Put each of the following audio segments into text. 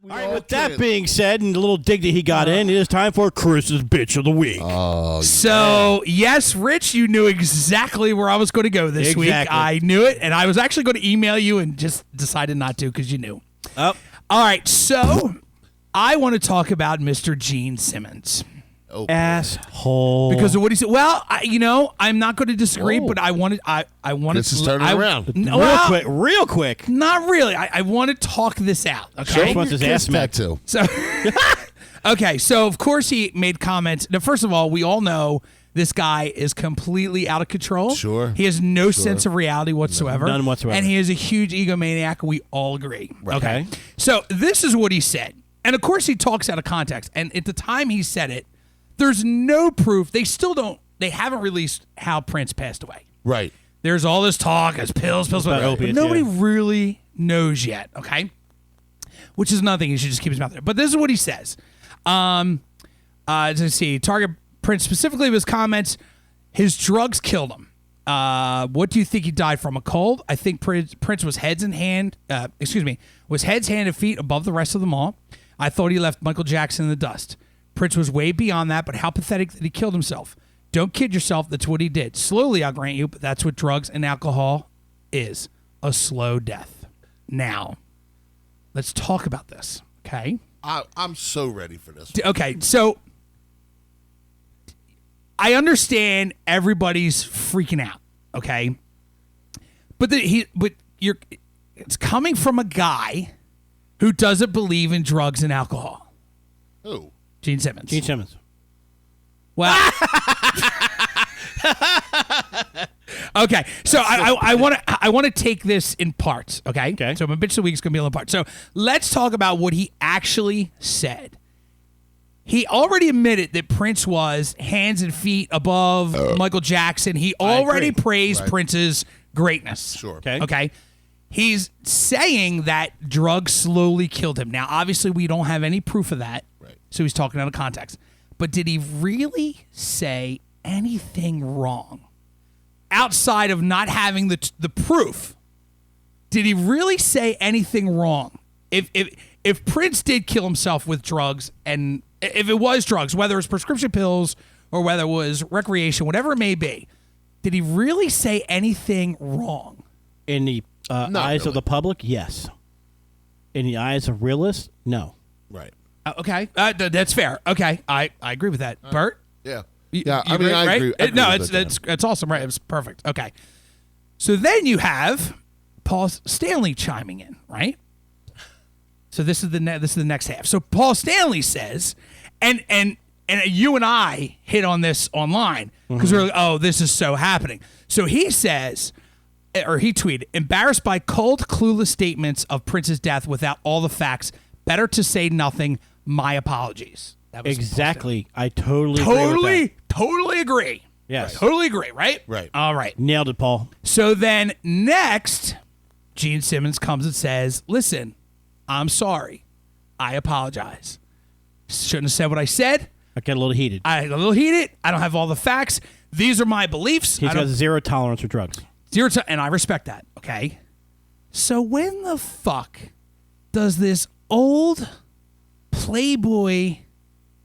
All right, with that being said, and the little dig that he got in, it is time for Chris's Bitch of the Week. Oh, so, yes, Rich, you knew exactly where I was going to go this week. I knew it, and I was actually going to email you and just decided not to because you knew. Oh. All right, so I want to talk about Mr. Gene Simmons. Oh, asshole. Because of what he said. Well, I'm not going to disagree, but I wanted. This is turning around. Real quick. Not really. I want to talk this out. Okay. Wants his ass tattoo. So, okay. So of course he made comments. Now, first of all, we all know this guy is completely out of control. Sure. He has no sense of reality whatsoever. None whatsoever. And he is a huge egomaniac. We all agree. Right. Okay. So this is what he said, and of course he talks out of context. And at the time he said it, there's no proof. They haven't released how Prince passed away. Right. There's all this talk as pills, but opiates, nobody really knows yet, okay? Which is nothing. He should just keep his mouth there. But this is what he says. Let's see. Target Prince specifically with his comments. His drugs killed him. What do you think he died from? A cold? I think Prince was heads, hand, and feet above the rest of them all. I thought he left Michael Jackson in the dust. Prince was way beyond that, but how pathetic that he killed himself. Don't kid yourself, that's what he did. Slowly, I'll grant you, but that's what drugs and alcohol is. A slow death. Now, let's talk about this, okay? I'm so ready for this. Okay, so I understand everybody's freaking out, okay? But it's coming from a guy who doesn't believe in drugs and alcohol. Who? Gene Simmons. Gene Simmons. Well, okay. So I want to take this in parts. Okay. Okay. So my bitch of the week is gonna be a little part. So let's talk about what he actually said. He already admitted that Prince was hands and feet above Michael Jackson. He already praised Prince's greatness. Sure. Okay. Okay. He's saying that drugs slowly killed him. Now, obviously, we don't have any proof of that. Right. So he's talking out of context. But did he really say anything wrong? Outside of not having the proof, did he really say anything wrong? If Prince did kill himself with drugs, and if it was drugs, whether it's prescription pills or whether it was recreation, whatever it may be, did he really say anything wrong? In the eyes of the public, yes. In the eyes of realists, no. Right. Okay, that's fair. Okay, I agree with that. Bert? Yeah. You I agree, right? agree. No, with that. it's awesome, right? It was perfect. Okay. So then you have Paul Stanley chiming in, right? So this is the next half. So Paul Stanley says, and you and I hit on this online because we're like, oh, this is so happening. So he says, or he tweeted, embarrassed by cold, clueless statements of Prince's death without all the facts. Better to say nothing. My apologies. That was exactly. I totally agree. Yes. Totally agree, right? Right. All right. Nailed it, Paul. So then next, Gene Simmons comes and says, listen, I'm sorry. I apologize. Shouldn't have said what I said. I got a little heated. I got a little heated. I don't have all the facts. These are my beliefs. He's got zero tolerance for drugs. And I respect that, okay? So when the fuck does this old playboy...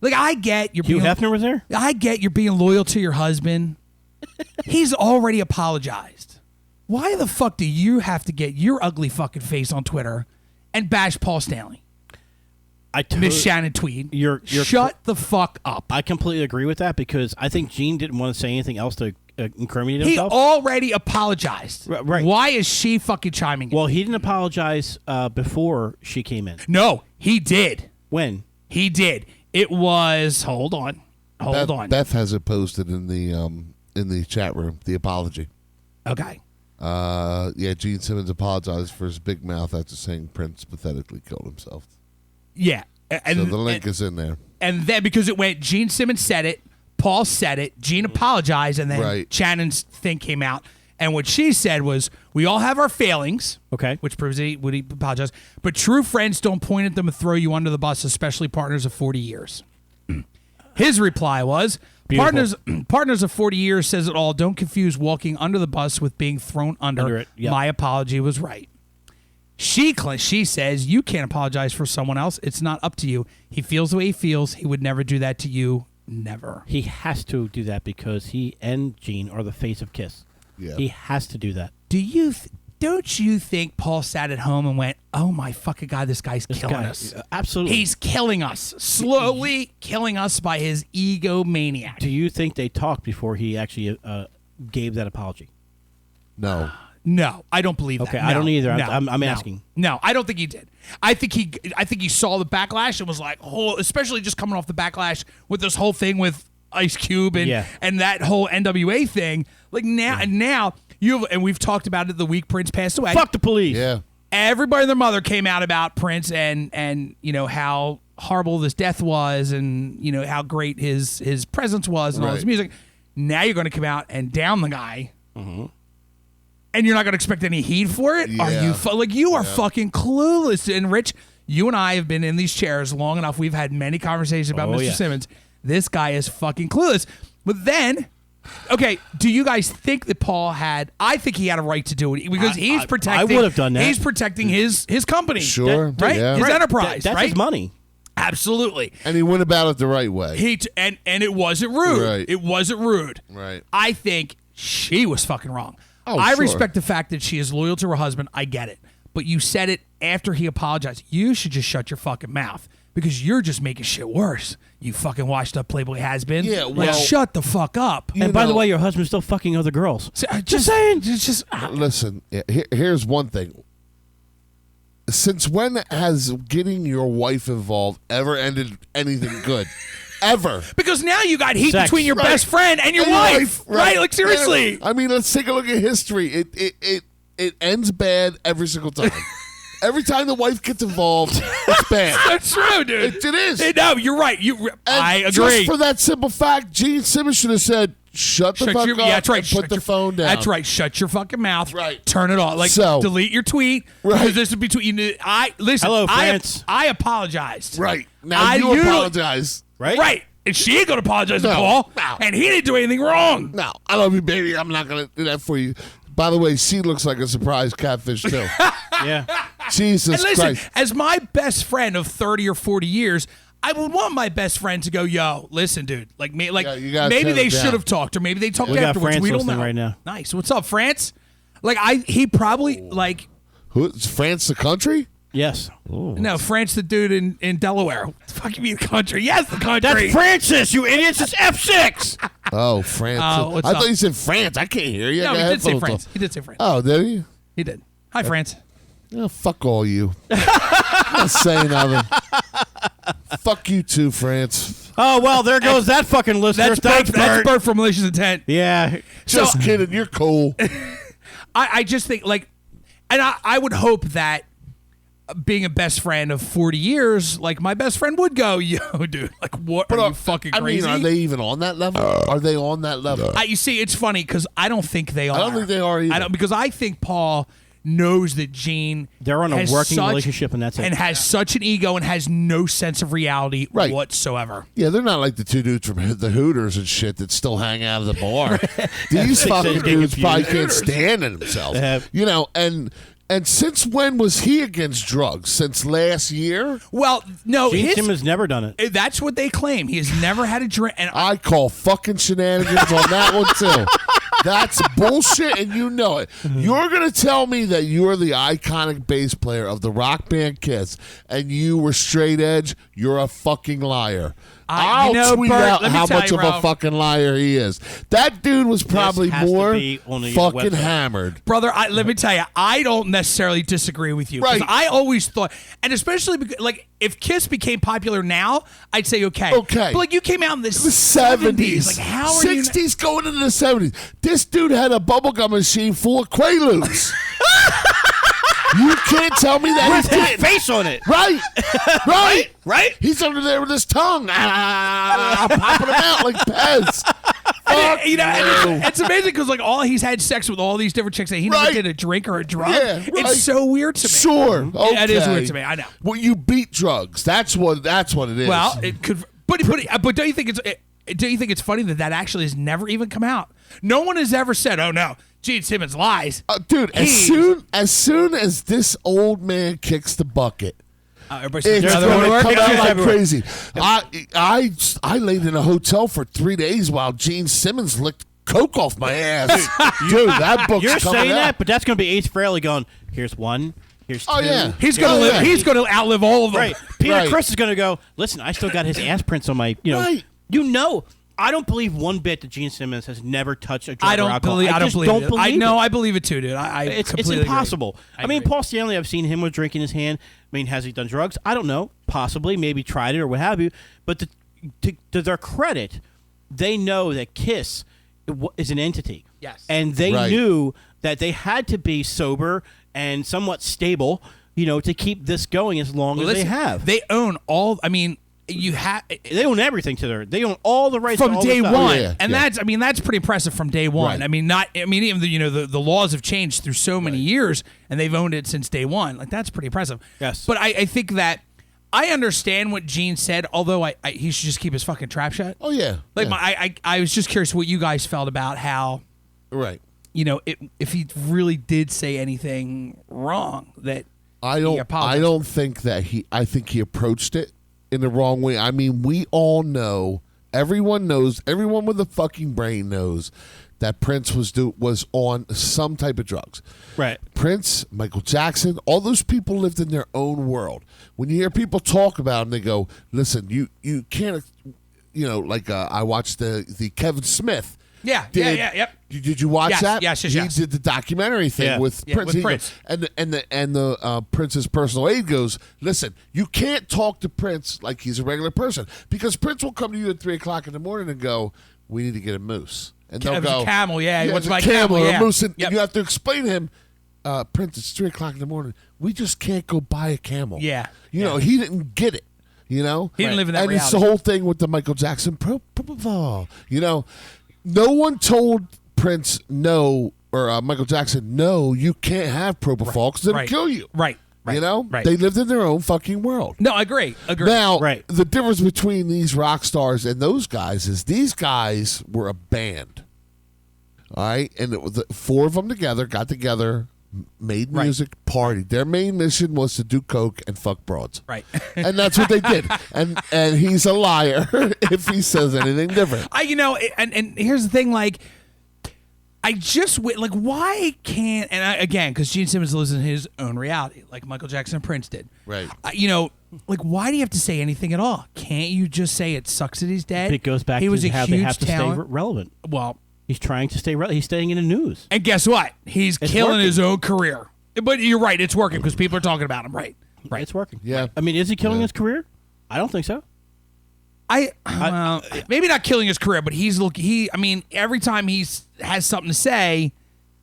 Like, I get you're Hugh Hefner was there? I get you're being loyal to your husband. He's already apologized. Why the fuck do you have to get your ugly fucking face on Twitter and bash Paul Stanley? Miss Shannon Tweed. Shut the fuck up. I completely agree with that because I think Gene didn't want to say anything else to incriminate himself. He already apologized. Right. Why is she fucking chiming in? Well, he didn't apologize before she came in. No, he did. When? He did. It was... Hold on. Beth has it posted in the chat room, the apology. Okay. Gene Simmons apologized for his big mouth after saying Prince pathetically killed himself. Yeah. So the link is in there. And then, because it went, Gene Simmons said it, Paul said it, Gene apologized, and then Shannon's thing came out. And what she said was, we all have our failings. Okay. Which proves he would apologize. But true friends don't point at them and throw you under the bus, especially partners of 40 years. His reply was, partners of 40 years says it all. Don't confuse walking under the bus with being thrown under it. Yep. My apology was right. She says you can't apologize for someone else. It's not up to you. He feels the way he feels. He would never do that to you. Never. He has to do that because he and Gene are the face of Kiss. Yeah. He has to do that. Don't you think Paul sat at home and went, "Oh my fucking God, this guy's killing us. Absolutely. He's killing us. Slowly killing us by his egomaniac." Do you think they talked before he actually gave that apology? No. No, I don't believe that. Okay, No, I don't either. no, I'm no. asking. No, I don't think he did. I think he saw the backlash and was like, oh, especially just coming off the backlash with this whole thing with Ice Cube and that whole NWA thing. Like now and we've talked about it the week Prince passed away. Fuck the police. Yeah. Everybody and their mother came out about Prince and you know how horrible this death was and you know how great his presence was and all his music. Now you're going to come out and down the guy. Mm-hmm. And you're not going to expect any heat for it? Yeah. Are you you are fucking clueless. And Rich, you and I have been in these chairs long enough. We've had many conversations about Mr. Simmons. This guy is fucking clueless. But then, okay, do you guys think that Paul had? I think he had a right to do it because he's protecting. I would have done that. He's protecting his company. Sure. Right? Yeah. His enterprise. That's right? his money. Absolutely. And he went about it the right way. And it wasn't rude. Right. It wasn't rude. Right. I think she was fucking wrong. Oh, I sure. respect the fact that she is loyal to her husband. I get it. But you said it after he apologized. You should just shut your fucking mouth because you're just making shit worse. You fucking washed up Playboy has-been. Yeah, like, well, shut the fuck up. And by the way, your husband's still fucking other girls. Just saying. Listen, here's one thing. Since when has getting your wife involved ever ended anything good? Ever. Because now you got heat Sex. between your Right. best friend and your wife. Right? Like, seriously. I mean, let's take a look at history. It ends bad every single time. Every time the wife gets involved, it's bad. That's true, dude. It is. No, you're right. I agree. Just for that simple fact, Gene Simmons should have said, shut the fuck up that's right. and Shut put the your- phone down. That's right. Shut your fucking mouth. Right. Turn it off. Like, So- delete your tweet. Right. Because this is between you. Listen. Hello, France. I apologized. Right. Now you apologize. Right? Right. And she ain't going to apologize to No, Paul. no. And he didn't do anything wrong. No, I love you, baby. I'm not going to do that for you. By the way, she looks like a surprise catfish, too. Yeah. Jesus And listen, Christ. as my best friend of 30 or 40 years, I would want my best friend to go, yo, listen, dude. Like, Yeah, you gotta maybe turn they it down. should have talked, or maybe they talked We got afterwards. France We don't listening know. right now. Nice. What's up, France? Like, he probably, like, Who's France the country? Yes. no, France, the dude in Delaware. What the fuck you mean country? Yes, the country. That's Francis, you idiots. It's F6. Oh, France. what's I up? thought you said France. I can't hear you. I No, got he did say headphones France. on. He did say France. Oh, did he? He did. Hi, France. Oh, fuck all you. I'm not saying nothing. Fuck you too, France. Oh, well, there goes that fucking listener. That's Bert, Thanks, that's Bert. Bert from Malicious Intent. Yeah. Just kidding. You're cool. I just think, like, and I would hope that being a best friend of 40 years, like, my best friend would go, yo, dude, like, what, are you fucking crazy? I mean, are they even on that level? Are they on that level? You see, it's funny because I don't think they are. I don't think they are either. Because I think Paul knows that Gene They're on a has working such- relationship, and that's it. and has such an ego and has no sense of reality Right. whatsoever. Yeah, they're not like the two dudes from the Hooters and shit that still hang out of the bar. These fucking dudes probably can't stand it themselves. You know, and since when was he against drugs? Since last year? Well, no, Gene Simmons never done it. that's what they claim. He has never had a drink. And I call fucking shenanigans on that one too. That's bullshit, and you know it. You're gonna tell me that you're the iconic bass player of the rock band Kiss, and you were straight edge? You're a fucking liar. I'll tweet Bert, out let me how tell much you, of a bro. fucking liar he is. That dude was probably has to more be on the fucking website. hammered. brother, let me tell you, I don't necessarily disagree with you. 'Cause Right. I always thought, and especially because, like, if Kiss became popular now, I'd say okay. Okay. But like, you came out in the The 70s. Like, how are you? 60s going into the 70s. This dude had a bubblegum machine full of Quaaludes. You can't tell me that With he his didn't. face on it. Right. Right? He's under there with his tongue. Popping him out like Pez. Fuck You know, and you. it's amazing because, like, all he's had sex with all these different chicks that he never Right. did a drink or a drug. Yeah, right. It's so weird to me. Sure. Okay. That is weird to me. I know. Well, you beat drugs. That's what it is. Well, it could, but don't you think it's funny that actually has never even come out? No one has ever said, "Oh no, Gene Simmons lies. Dude, as soon as this old man kicks the bucket, Everybody's it's another going one to to come work. out like crazy. I laid in a hotel for 3 days while Gene Simmons licked coke off my ass. Dude, that book's You're coming saying out. that, but that's going to be Ace Frehley going, here's one, here's two. Oh, yeah. He's gonna live. yeah. He's gonna outlive all of them. Right. Peter Right. Criss is going to go, listen, I still got his ass prints on my, Right. I don't believe one bit that Gene Simmons has never touched a drug I or don't alcohol. believe. I just don't don't believe it. believe it. I believe it too, dude. It's completely impossible. agree. I mean, agree. Paul Stanley, I've seen him with drink in his hand. I mean, has he done drugs? I don't know. Possibly, maybe tried it or what have you. But to their credit, they know that Kiss is an entity. Yes. And they Right. knew that they had to be sober and somewhat stable, to keep this going as long as they have. They own all. I mean, They own everything they own all the rights from to all day the stuff. one, Yeah, and yeah. that's pretty impressive from day one. Right. I mean, even the laws have changed through so many years, and they've owned it since day one. Like that's pretty impressive. Yes. But I think that I understand what Gene said, although he should just keep his fucking trap shut. Oh, yeah. Like yeah. I was just curious what you guys felt about how Right. if he really did say anything wrong that I he don't apologized. think that I think he approached it in the wrong way. I mean, we all know, everyone with a fucking brain knows that Prince was on some type of drugs. Right. Prince, Michael Jackson, all those people lived in their own world. When you hear people talk about them, they go, listen, you can't, I watched the Kevin Smith. Yep. Did you watch Yes, that? yes. He did the documentary thing Yeah. with Yeah, Prince. with He Prince. goes- and the Prince's personal aide goes, listen, you can't talk to Prince like he's a regular person because Prince will come to you at 3:00 in the morning and go, we need to get a moose. And they'll It was go, a camel, yeah. He wants it's to buy a a camel, or yeah. a moose. And Yep. you have to explain to him, Prince, it's 3:00 in the morning. We just can't go buy a camel. Yeah. You know, he didn't get it. He didn't live in that and it's the reality. whole thing with the Michael Jackson no one told Prince no, or Michael Jackson no, you can't have propofol because it'll Right. kill you. Right. Right. They lived in their own fucking world. No, I agree. Now, Right. the difference between these rock stars and those guys is these guys were a band. All right, and it was the 4 of them got together, made music, partied. Their main mission was to do coke and fuck broads. Right. And that's what they did. And he's a liar if he says anything different. And here's the thing, I just why can't again because Gene Simmons lives in his own reality, like Michael Jackson and Prince did. Right. Why do you have to say anything at all? Can't you just say it sucks that he's dead? It goes back he to was a how huge they have to talent. stay relevant. Well, He's trying to stay relevant. He's staying in the news. and guess what? He's It's killing working. his own career. But you're right, it's working because people are talking about him. Right. It's working. Yeah. I mean, is he killing his career? I don't think so. Maybe not killing his career, but he's looking. I mean, every time he has something to say,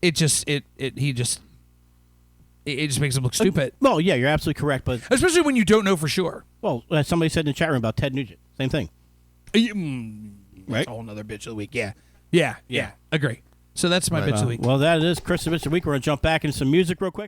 it just makes him look stupid. Well, yeah, you're absolutely correct. But, Especially when you don't know for sure. well, as somebody said in the chat room about Ted Nugent. Same thing. Right. Right? A whole nother bitch of the week. Yeah. Agree. So that's my bitch of the week. Well, that is Chris the Bitch of the Week. We're going to jump back into some music real quick.